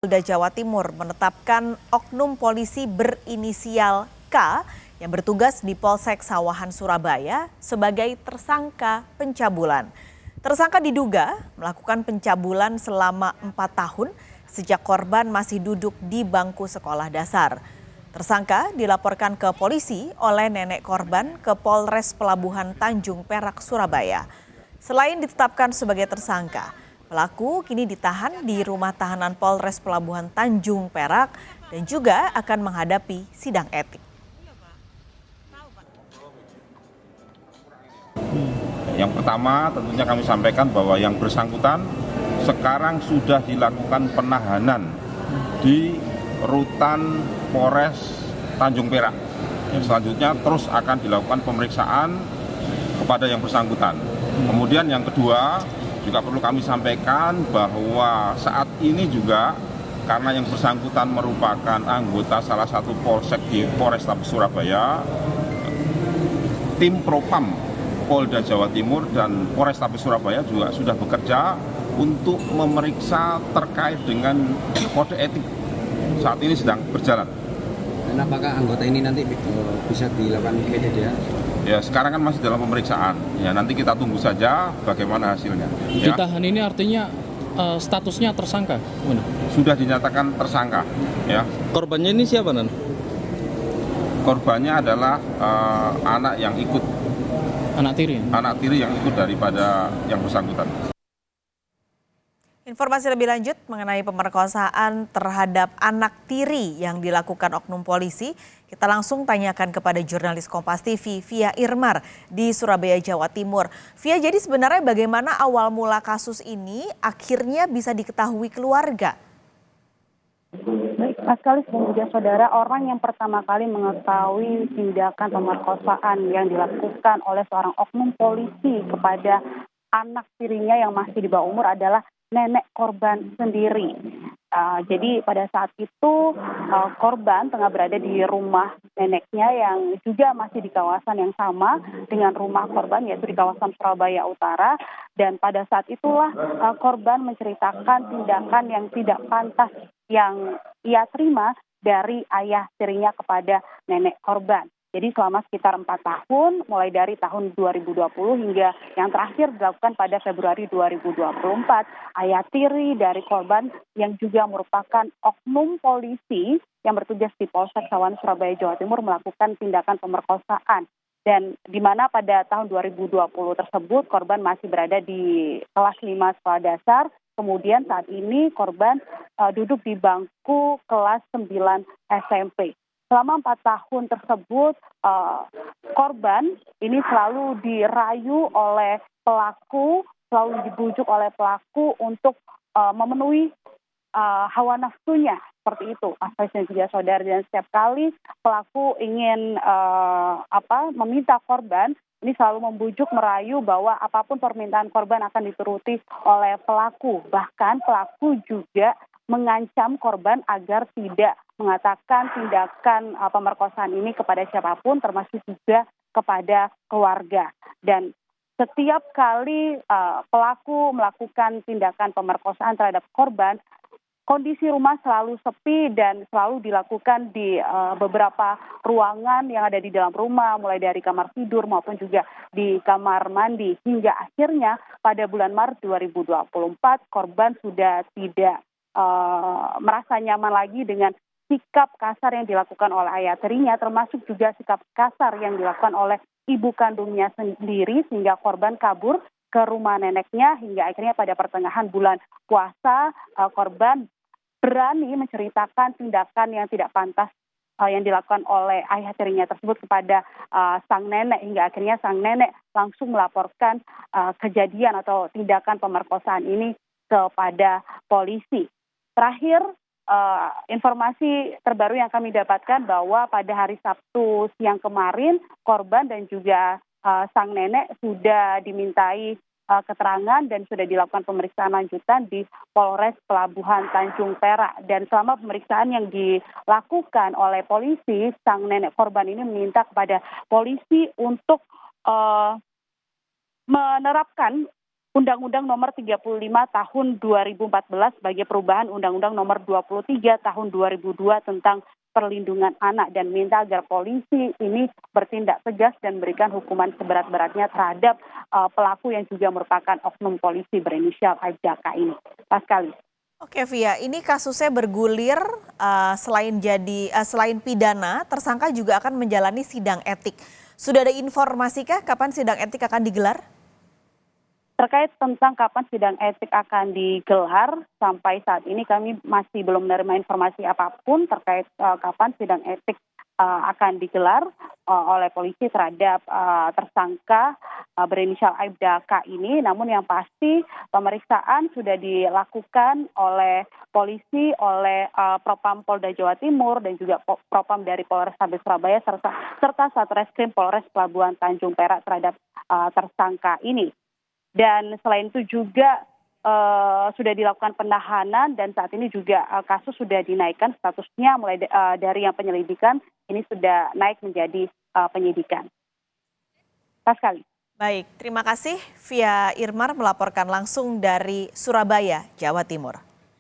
Polda Jawa Timur menetapkan oknum polisi berinisial K yang bertugas di Polsek Sawahan Surabaya sebagai tersangka pencabulan. Tersangka diduga melakukan pencabulan selama 4 tahun sejak korban masih duduk di bangku sekolah dasar. Tersangka dilaporkan ke polisi oleh nenek korban ke Polres Pelabuhan Tanjung Perak, Surabaya. Selain ditetapkan sebagai tersangka, pelaku kini ditahan di rumah tahanan Polres Pelabuhan Tanjung Perak dan juga akan menghadapi sidang etik. Yang pertama tentunya kami sampaikan bahwa yang bersangkutan sekarang sudah dilakukan penahanan di Rutan Polres Tanjung Perak. Selanjutnya terus akan dilakukan pemeriksaan kepada yang bersangkutan. Kemudian yang kedua juga perlu kami sampaikan bahwa saat ini juga karena yang bersangkutan merupakan anggota salah satu polsek di Polrestabes Surabaya, tim Propam Polda Jawa Timur dan Polrestabes Surabaya juga sudah bekerja untuk memeriksa terkait dengan kode etik. Saat ini sedang berjalan. Dan apakah anggota ini nanti bisa dilakukan PDDA? Ya, sekarang kan masih dalam pemeriksaan. Ya, nanti kita tunggu saja bagaimana hasilnya. Ya. Ditahan ini artinya statusnya tersangka? Sudah dinyatakan tersangka. Ya. Korbannya ini siapa, Nan? Korbannya adalah anak yang ikut. Anak tiri? Anak tiri yang ikut daripada yang bersangkutan. Informasi lebih lanjut mengenai pemerkosaan terhadap anak tiri yang dilakukan oknum polisi, kita langsung tanyakan kepada jurnalis Kompas TV Via Irmar di Surabaya, Jawa Timur. Via, jadi sebenarnya bagaimana awal mula kasus ini akhirnya bisa diketahui keluarga? Baik, Mas Kalis dan juga saudara, orang yang pertama kali mengetahui tindakan pemerkosaan yang dilakukan oleh seorang oknum polisi kepada anak tirinya yang masih di bawah umur adalah nenek korban sendiri. Jadi pada saat itu korban tengah berada di rumah neneknya yang juga masih di kawasan yang sama dengan rumah korban, yaitu di kawasan Surabaya Utara. Dan pada saat itulah korban menceritakan tindakan yang tidak pantas yang ia terima dari ayah tirinya kepada nenek korban. Jadi selama sekitar 4 tahun, mulai dari tahun 2020 hingga yang terakhir dilakukan pada Februari 2024, ayah tiri dari korban yang juga merupakan oknum polisi yang bertugas di Polsek Sawahan Surabaya, Jawa Timur melakukan tindakan pemerkosaan. Dan di mana pada tahun 2020 tersebut korban masih berada di kelas 5 sekolah dasar, kemudian saat ini korban duduk di bangku kelas 9 SMP. Selama 4 tahun tersebut, korban ini selalu dirayu oleh pelaku, selalu dibujuk oleh pelaku untuk memenuhi hawa nafsunya, seperti itu. Mas dan juga saudara, dan setiap kali pelaku ingin meminta korban, ini selalu membujuk, merayu bahwa apapun permintaan korban akan dituruti oleh pelaku. Bahkan pelaku juga mengancam korban agar tidak mengatakan tindakan pemerkosaan ini kepada siapapun, termasuk juga kepada keluarga. Dan setiap kali pelaku melakukan tindakan pemerkosaan terhadap korban, kondisi rumah selalu sepi dan selalu dilakukan di beberapa ruangan yang ada di dalam rumah, mulai dari kamar tidur maupun juga di kamar mandi. Hingga akhirnya pada bulan Maret 2024 korban sudah tidak merasa nyaman lagi dengan sikap kasar yang dilakukan oleh ayah tirinya, termasuk juga sikap kasar yang dilakukan oleh ibu kandungnya sendiri, sehingga korban kabur ke rumah neneknya. Hingga akhirnya pada pertengahan bulan puasa korban berani menceritakan tindakan yang tidak pantas yang dilakukan oleh ayah tirinya tersebut kepada sang nenek. Hingga akhirnya sang nenek langsung melaporkan kejadian atau tindakan pemerkosaan ini kepada polisi. Terakhir, informasi terbaru yang kami dapatkan bahwa pada hari Sabtu siang kemarin korban dan juga sang nenek sudah dimintai keterangan dan sudah dilakukan pemeriksaan lanjutan di Polres Pelabuhan Tanjung Perak. Dan selama pemeriksaan yang dilakukan oleh polisi, sang nenek korban ini meminta kepada polisi untuk menerapkan Undang-Undang Nomor 35 Tahun 2014 sebagai perubahan Undang-Undang Nomor 23 Tahun 2002 tentang perlindungan anak, dan minta agar polisi ini bertindak tegas dan berikan hukuman seberat-beratnya terhadap pelaku yang juga merupakan oknum polisi berinisial Aibda ini. Pascalis. Oke Via, ini kasusnya bergulir selain pidana, tersangka juga akan menjalani sidang etik. Sudah ada informasikah kapan sidang etik akan digelar? Terkait tentang kapan sidang etik akan digelar, sampai saat ini kami masih belum menerima informasi apapun terkait kapan sidang etik akan digelar oleh polisi terhadap tersangka berinisial Aibda K ini. Namun yang pasti pemeriksaan sudah dilakukan oleh polisi, oleh Propam Polda Jawa Timur dan juga Propam dari Polrestabes Surabaya serta Satreskrim Polres Pelabuhan Tanjung Perak terhadap tersangka ini. Dan selain itu juga sudah dilakukan penahanan dan saat ini juga kasus sudah dinaikkan statusnya mulai dari yang penyelidikan ini sudah naik menjadi penyidikan. Pascalis. Baik, terima kasih Via Irmar melaporkan langsung dari Surabaya, Jawa Timur.